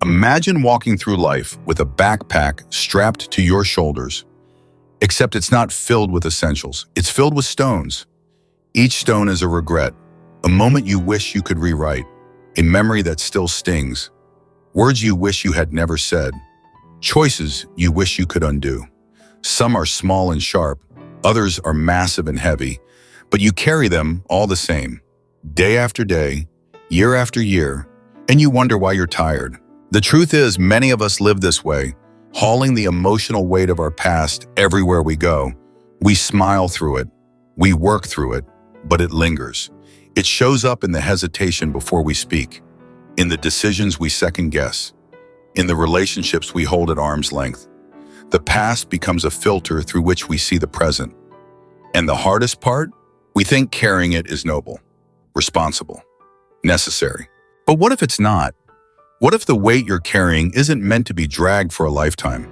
Imagine walking through life with a backpack strapped to your shoulders, except it's not filled with essentials. It's filled with stones. Each stone is a regret, a moment you wish you could rewrite, a memory that still stings, words you wish you had never said, choices you wish you could undo. Some are small and sharp, others are massive and heavy, but you carry them all the same, day after day, year after year, and you wonder why you're tired. The truth is, many of us live this way, hauling the emotional weight of our past everywhere we go. We smile through it, we work through it, but it lingers. It shows up in the hesitation before we speak, in the decisions we second guess, in the relationships we hold at arm's length. The past becomes a filter through which we see the present. And the hardest part? We think carrying it is noble, responsible, necessary. But what if it's not? What if the weight you're carrying isn't meant to be dragged for a lifetime?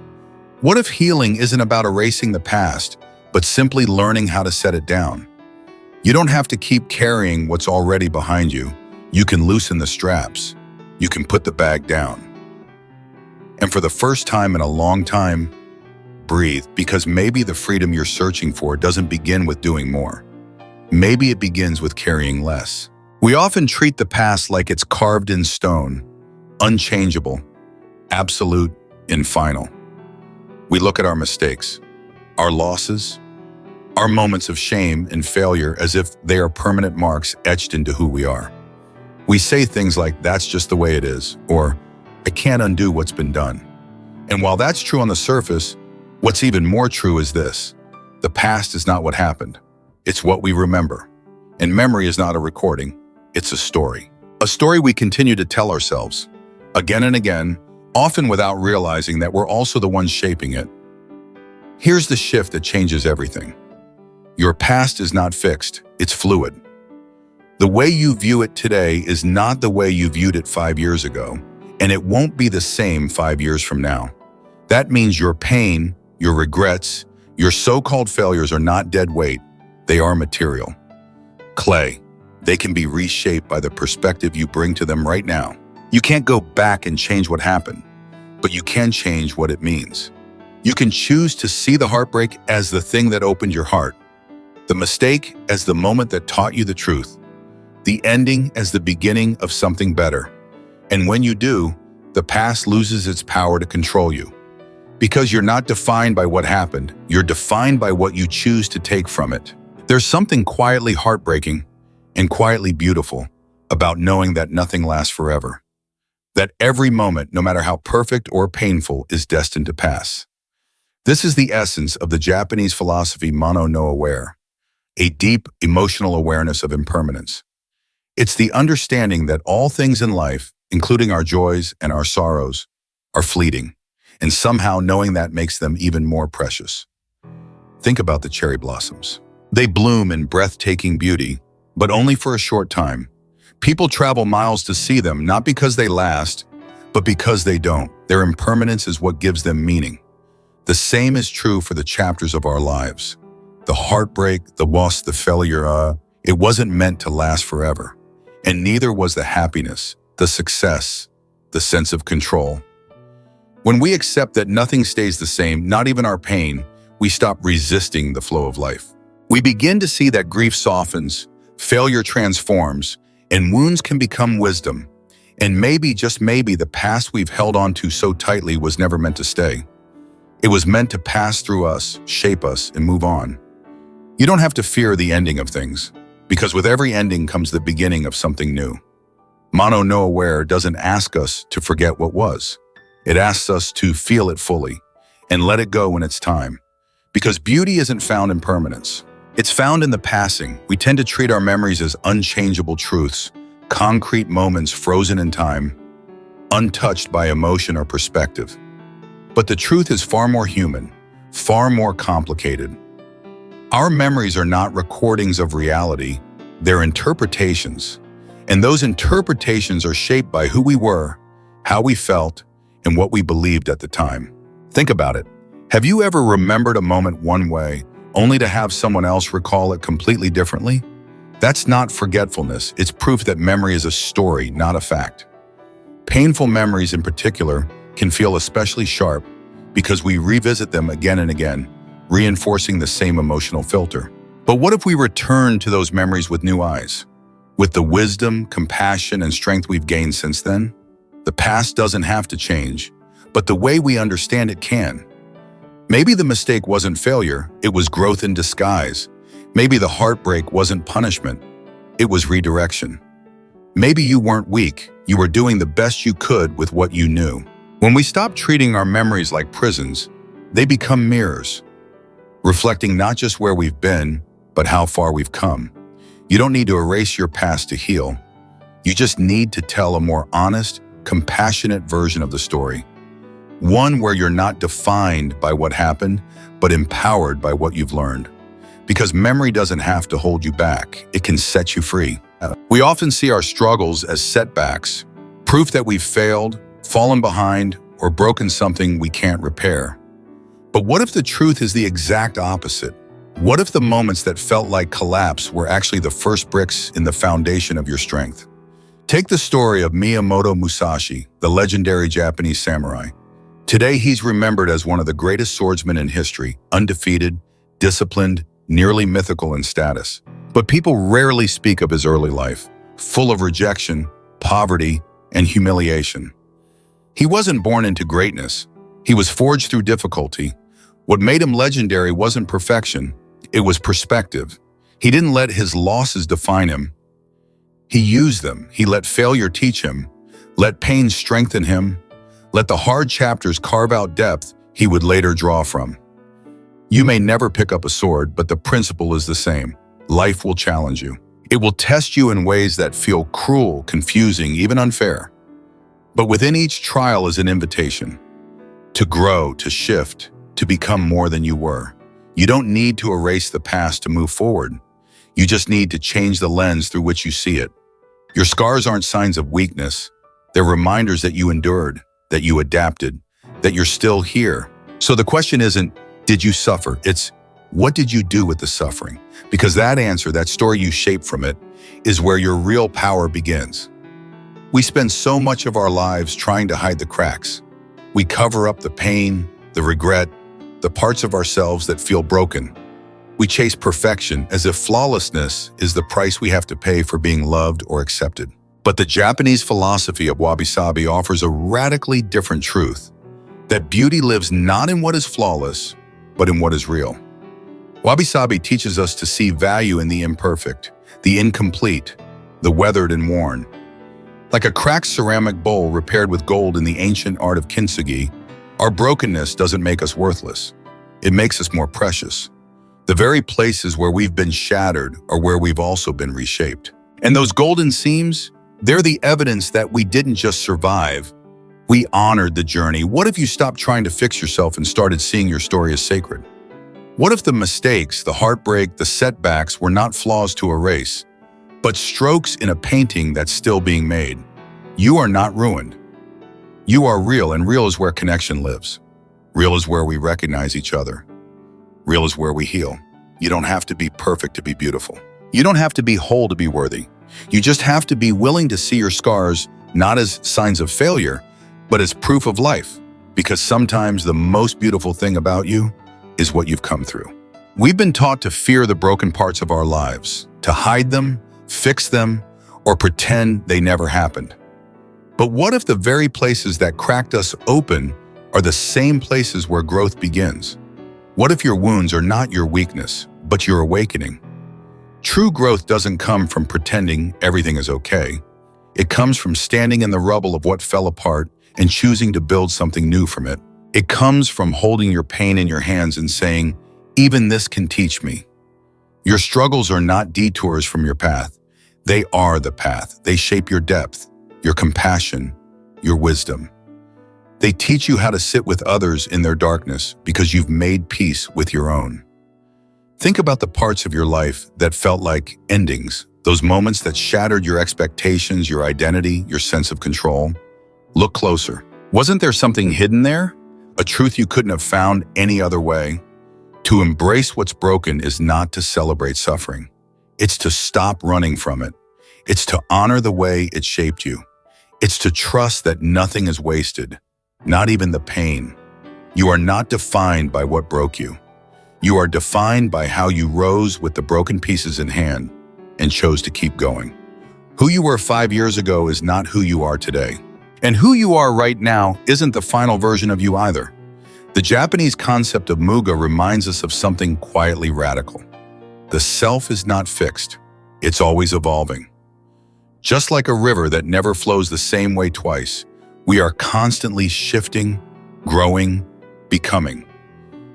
What if healing isn't about erasing the past, but simply learning how to set it down? You don't have to keep carrying what's already behind you. You can loosen the straps. You can put the bag down. And for the first time in a long time, breathe, because maybe the freedom you're searching for doesn't begin with doing more. Maybe it begins with carrying less. We often treat the past like it's carved in stone, unchangeable, absolute, and final. We look at our mistakes, our losses, our moments of shame and failure as if they are permanent marks etched into who we are. We say things like, "That's just the way it is," or "I can't undo what's been done." And while that's true on the surface, what's even more true is this: the past is not what happened. It's what we remember. And memory is not a recording, it's a story. A story we continue to tell ourselves, again and again, often without realizing that we're also the ones shaping it. Here's the shift that changes everything. Your past is not fixed, it's fluid. The way you view it today is not the way you viewed it 5 years ago, and it won't be the same 5 years from now. That means your pain, your regrets, your so-called failures are not dead weight, they are material. Clay, they can be reshaped by the perspective you bring to them right now. You can't go back and change what happened, but you can change what it means. You can choose to see the heartbreak as the thing that opened your heart, the mistake as the moment that taught you the truth, the ending as the beginning of something better. And when you do, the past loses its power to control you. Because you're not defined by what happened, you're defined by what you choose to take from it. There's something quietly heartbreaking and quietly beautiful about knowing that nothing lasts forever. That every moment, no matter how perfect or painful, is destined to pass. This is the essence of the Japanese philosophy mano no aware, a deep emotional awareness of impermanence. It's the understanding that all things in life, including our joys and our sorrows, are fleeting, and somehow knowing that makes them even more precious. Think about the cherry blossoms. They bloom in breathtaking beauty, but only for a short time. People travel miles to see them, not because they last, but because they don't. Their impermanence is what gives them meaning. The same is true for the chapters of our lives. The heartbreak, the loss, the failure, it wasn't meant to last forever. And neither was the happiness, the success, the sense of control. When we accept that nothing stays the same, not even our pain, we stop resisting the flow of life. We begin to see that grief softens, failure transforms, and wounds can become wisdom. And maybe, just maybe, the past we've held on to so tightly was never meant to stay. It was meant to pass through us, shape us, and move on. You don't have to fear the ending of things, because with every ending comes the beginning of something new. Mano no aware doesn't ask us to forget what was. It asks us to feel it fully and let it go when it's time. Because beauty isn't found in permanence. It's found in the passing. We tend to treat our memories as unchangeable truths, concrete moments frozen in time, untouched by emotion or perspective. But the truth is far more human, far more complicated. Our memories are not recordings of reality, they're interpretations. And those interpretations are shaped by who we were, how we felt, and what we believed at the time. Think about it. Have you ever remembered a moment one way, only to have someone else recall it completely differently? That's not forgetfulness, it's proof that memory is a story, not a fact. Painful memories in particular can feel especially sharp because we revisit them again and again, reinforcing the same emotional filter. But what if we return to those memories with new eyes? With the wisdom, compassion, and strength we've gained since then? The past doesn't have to change, but the way we understand it can. Maybe the mistake wasn't failure, it was growth in disguise. Maybe the heartbreak wasn't punishment, it was redirection. Maybe you weren't weak, you were doing the best you could with what you knew. When we stop treating our memories like prisons, they become mirrors, reflecting not just where we've been, but how far we've come. You don't need to erase your past to heal. You just need to tell a more honest, compassionate version of the story. One where you're not defined by what happened, but empowered by what you've learned. Because memory doesn't have to hold you back, it can set you free. We often see our struggles as setbacks, proof that we've failed, fallen behind, or broken something we can't repair. But what if the truth is the exact opposite? What if the moments that felt like collapse were actually the first bricks in the foundation of your strength? Take the story of Miyamoto Musashi, the legendary Japanese samurai. Today, he's remembered as one of the greatest swordsmen in history, undefeated, disciplined, nearly mythical in status. But people rarely speak of his early life, full of rejection, poverty, and humiliation. He wasn't born into greatness. He was forged through difficulty. What made him legendary wasn't perfection, it was perspective. He didn't let his losses define him. He used them. He let failure teach him, let pain strengthen him, let the hard chapters carve out depth he would later draw from. You may never pick up a sword, but the principle is the same. Life will challenge you. It will test you in ways that feel cruel, confusing, even unfair. But within each trial is an invitation to grow, to shift, to become more than you were. You don't need to erase the past to move forward. You just need to change the lens through which you see it. Your scars aren't signs of weakness. They're reminders that you endured, that you adapted, that you're still here. So the question isn't, did you suffer? It's, what did you do with the suffering? Because that answer, that story you shaped from it, is where your real power begins. We spend so much of our lives trying to hide the cracks. We cover up the pain, the regret, the parts of ourselves that feel broken. We chase perfection as if flawlessness is the price we have to pay for being loved or accepted. But the Japanese philosophy of WabiSabi offers a radically different truth, that beauty lives not in what is flawless, but in what is real. WabiSabi teaches us to see value in the imperfect, the incomplete, the weathered and worn. Like a cracked ceramic bowl repaired with gold in the ancient art of kintsugi, our brokenness doesn't make us worthless. It makes us more precious. The very places where we've been shattered are where we've also been reshaped. And those golden seams, they're the evidence that we didn't just survive, we honored the journey. What if you stopped trying to fix yourself and started seeing your story as sacred? What if the mistakes, the heartbreak, the setbacks were not flaws to erase, but strokes in a painting that's still being made? You are not ruined. You are real, and real is where connection lives. Real is where we recognize each other. Real is where we heal. You don't have to be perfect to be beautiful. You don't have to be whole to be worthy. You just have to be willing to see your scars not as signs of failure, but as proof of life. Because sometimes the most beautiful thing about you is what you've come through. We've been taught to fear the broken parts of our lives, to hide them, fix them, or pretend they never happened. But what if the very places that cracked us open are the same places where growth begins? What if your wounds are not your weakness, but your awakening? True growth doesn't come from pretending everything is okay. It comes from standing in the rubble of what fell apart and choosing to build something new from it. It comes from holding your pain in your hands and saying, even this can teach me. Your struggles are not detours from your path. They are the path. They shape your depth, your compassion, your wisdom. They teach you how to sit with others in their darkness because you've made peace with your own. Think about the parts of your life that felt like endings, those moments that shattered your expectations, your identity, your sense of control. Look closer. Wasn't there something hidden there? A truth you couldn't have found any other way? To embrace what's broken is not to celebrate suffering. It's to stop running from it. It's to honor the way it shaped you. It's to trust that nothing is wasted, not even the pain. You are not defined by what broke you. You are defined by how you rose with the broken pieces in hand and chose to keep going. Who you were 5 years ago is not who you are today. And who you are right now isn't the final version of you either. The Japanese concept of muga reminds us of something quietly radical. The self is not fixed. It's always evolving. Just like a river that never flows the same way twice, we are constantly shifting, growing, becoming.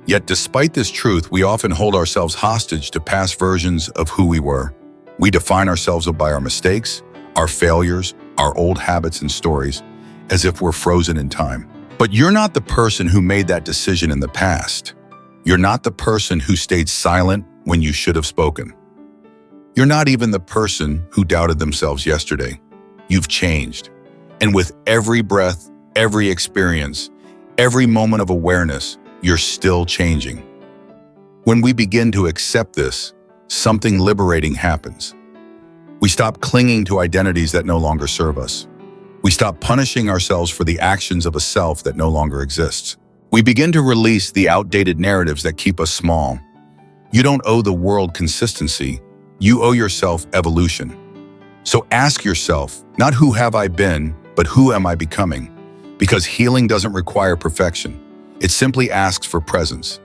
Yet despite this truth, we often hold ourselves hostage to past versions of who we were. We define ourselves by our mistakes, our failures, our old habits and stories, as if we're frozen in time. But you're not the person who made that decision in the past. You're not the person who stayed silent when you should have spoken. You're not even the person who doubted themselves yesterday. You've changed. And with every breath, every experience, every moment of awareness, you're still changing. When we begin to accept this, something liberating happens. We stop clinging to identities that no longer serve us. We stop punishing ourselves for the actions of a self that no longer exists. We begin to release the outdated narratives that keep us small. You don't owe the world consistency. You owe yourself evolution. So ask yourself, not who have I been, but who am I becoming? Because healing doesn't require perfection. It simply asks for presence.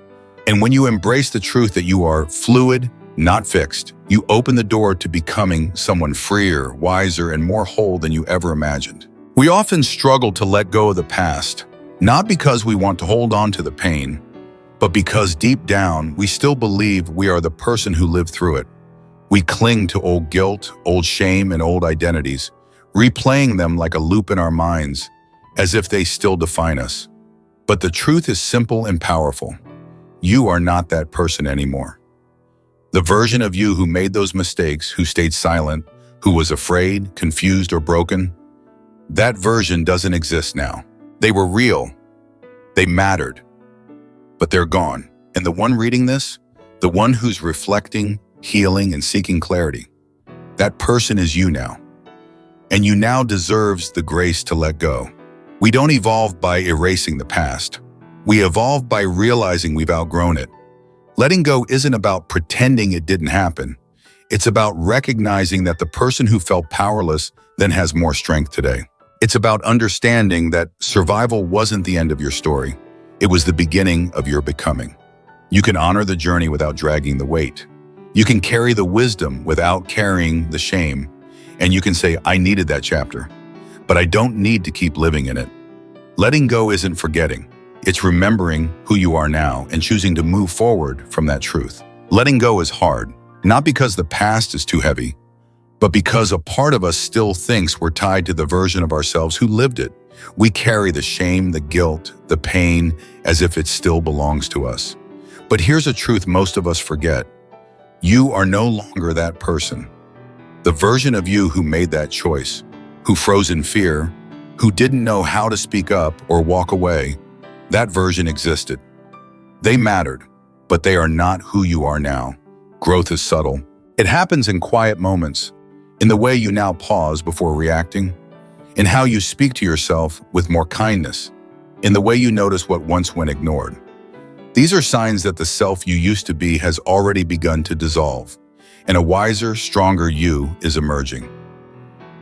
And when you embrace the truth that you are fluid, not fixed, you open the door to becoming someone freer, wiser, and more whole than you ever imagined. We often struggle to let go of the past, not because we want to hold on to the pain, but because deep down, we still believe we are the person who lived through it. We cling to old guilt, old shame, and old identities, replaying them like a loop in our minds, as if they still define us. But the truth is simple and powerful. You are not that person anymore. The version of you who made those mistakes, who stayed silent, who was afraid, confused, or broken, that version doesn't exist now. They were real. They mattered. But they're gone. And the one reading this, the one who's reflecting, healing, and seeking clarity, that person is you now. And you now deserves the grace to let go. We don't evolve by erasing the past. We evolve by realizing we've outgrown it. Letting go isn't about pretending it didn't happen. It's about recognizing that the person who felt powerless then has more strength today. It's about understanding that survival wasn't the end of your story. It was the beginning of your becoming. You can honor the journey without dragging the weight. You can carry the wisdom without carrying the shame. And you can say, I needed that chapter, but I don't need to keep living in it. Letting go isn't forgetting. It's remembering who you are now and choosing to move forward from that truth. Letting go is hard, not because the past is too heavy, but because a part of us still thinks we're tied to the version of ourselves who lived it. We carry the shame, the guilt, the pain, as if it still belongs to us. But here's a truth most of us forget. You are no longer that person. The version of you who made that choice, who froze in fear, who didn't know how to speak up or walk away, that version existed. They mattered, but they are not who you are now. Growth is subtle. It happens in quiet moments, in the way you now pause before reacting, in how you speak to yourself with more kindness, in the way you notice what once went ignored. These are signs that the self you used to be has already begun to dissolve, and a wiser, stronger you is emerging.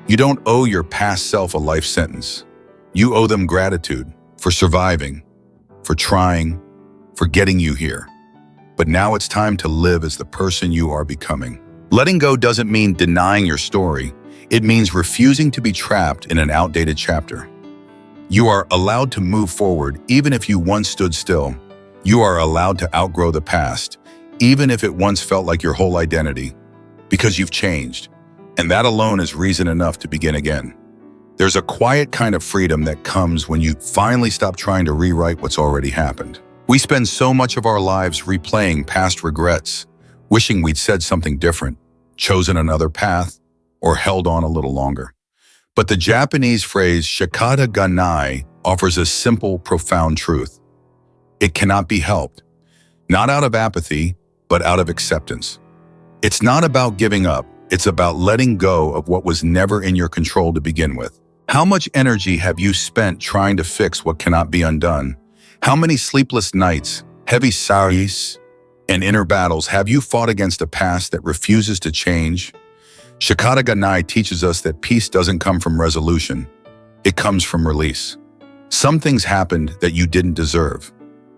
You don't owe your past self a life sentence. You owe them gratitude for surviving, for trying, for getting you here. But now it's time to live as the person you are becoming. Letting go doesn't mean denying your story. It means refusing to be trapped in an outdated chapter. You are allowed to move forward even if you once stood still. You are allowed to outgrow the past, even if it once felt like your whole identity, because you've changed. And that alone is reason enough to begin again. There's a quiet kind of freedom that comes when you finally stop trying to rewrite what's already happened. We spend so much of our lives replaying past regrets, wishing we'd said something different, chosen another path, or held on a little longer. But the Japanese phrase shikata ga nai offers a simple, profound truth. It cannot be helped, not out of apathy, but out of acceptance. It's not about giving up. It's about letting go of what was never in your control to begin with. How much energy have you spent trying to fix what cannot be undone? How many sleepless nights, heavy sighs, and inner battles have you fought against a past that refuses to change? Shikata Ganai teaches us that peace doesn't come from resolution. It comes from release. Some things happened that you didn't deserve.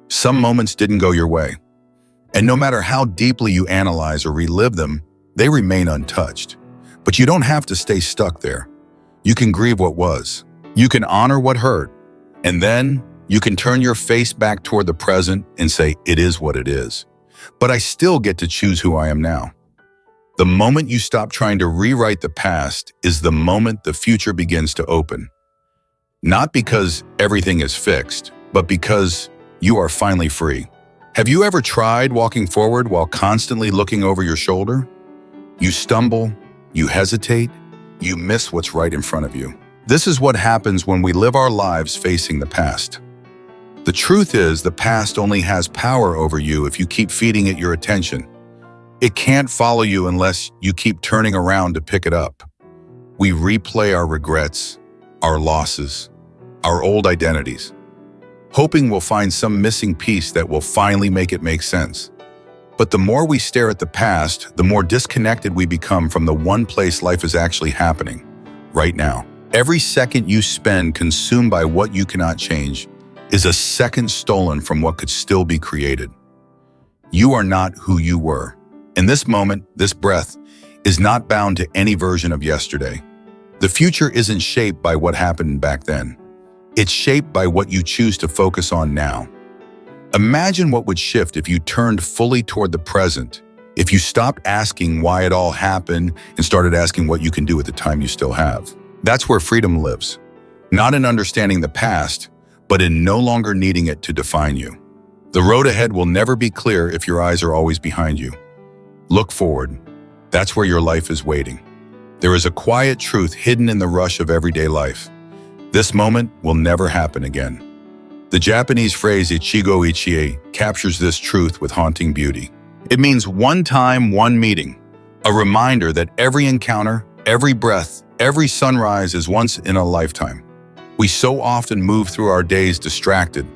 Some moments didn't go your way. And no matter how deeply you analyze or relive them, they remain untouched. But you don't have to stay stuck there. You can grieve what was. You can honor what hurt. And then you can turn your face back toward the present and say, it is what it is. But I still get to choose who I am now. The moment you stop trying to rewrite the past is the moment the future begins to open. Not because everything is fixed, but because you are finally free. Have you ever tried walking forward while constantly looking over your shoulder? You stumble, you hesitate, you miss what's right in front of you. This is what happens when we live our lives facing the past. The truth is, the past only has power over you if you keep feeding it your attention. It can't follow you unless you keep turning around to pick it up. We replay our regrets, our losses, our old identities, hoping we'll find some missing piece that will finally make it make sense. But the more we stare at the past, the more disconnected we become from the one place life is actually happening, right now. Every second you spend consumed by what you cannot change is a second stolen from what could still be created. You are not who you were. In this moment, this breath is not bound to any version of yesterday. The future isn't shaped by what happened back then. It's shaped by what you choose to focus on now. Imagine what would shift if you turned fully toward the present, if you stopped asking why it all happened and started asking what you can do with the time you still have. That's where freedom lives. Not in understanding the past, but in no longer needing it to define you. The road ahead will never be clear if your eyes are always behind you. Look forward. That's where your life is waiting. There is a quiet truth hidden in the rush of everyday life. This moment will never happen again. The Japanese phrase ichigo ichie captures this truth with haunting beauty. It means one time, one meeting, a reminder that every encounter, every breath, every sunrise is once in a lifetime. We so often move through our days distracted,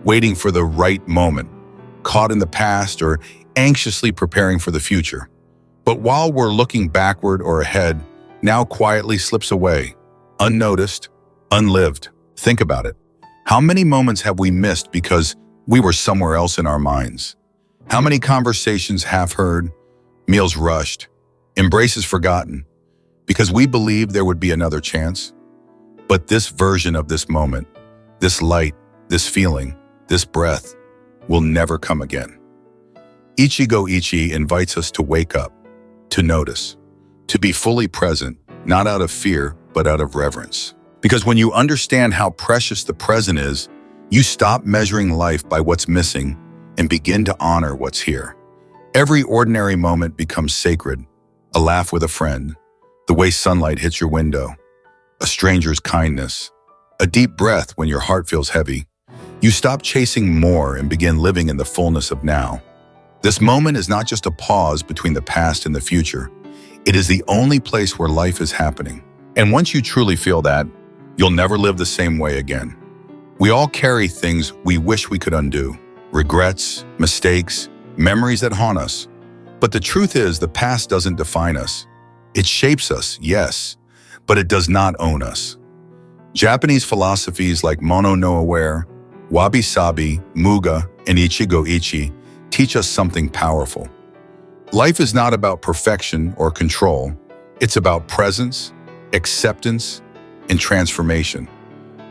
waiting for the right moment, caught in the past or anxiously preparing for the future. But while we're looking backward or ahead, now quietly slips away, unnoticed, unlived. Think about it. How many moments have we missed because we were somewhere else in our minds? How many conversations half-heard, meals rushed, embraces forgotten, because we believed there would be another chance? But this version of this moment, this light, this feeling, this breath, will never come again. Ichigo Ichi invites us to wake up, to notice, to be fully present, not out of fear, but out of reverence. Because when you understand how precious the present is, you stop measuring life by what's missing and begin to honor what's here. Every ordinary moment becomes sacred. A laugh with a friend, the way sunlight hits your window, a stranger's kindness, a deep breath when your heart feels heavy. You stop chasing more and begin living in the fullness of now. This moment is not just a pause between the past and the future. It is the only place where life is happening. And once you truly feel that, you'll never live the same way again. We all carry things we wish we could undo, regrets, mistakes, memories that haunt us. But the truth is, the past doesn't define us. It shapes us, yes, but it does not own us. Japanese philosophies like Mono no Aware, Wabi-Sabi, Muga, and Ichigo Ichi teach us something powerful. Life is not about perfection or control. It's about presence, acceptance, and transformation.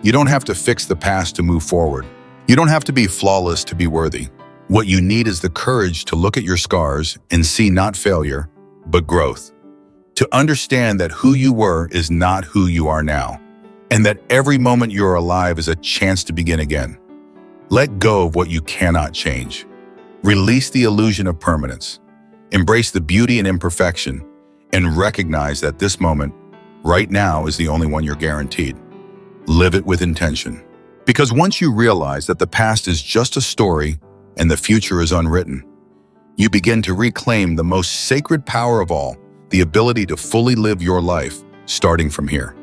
You don't have to fix the past to move forward. You don't have to be flawless to be worthy. What you need is the courage to look at your scars and see not failure, but growth. To understand that who you were is not who you are now, and that every moment you're alive is a chance to begin again. Let go of what you cannot change. Release the illusion of permanence. Embrace the beauty and imperfection, and recognize that this moment, right now, is the only one you're guaranteed. Live it with intention. Because once you realize that the past is just a story and the future is unwritten, you begin to reclaim the most sacred power of all, the ability to fully live your life, starting from here.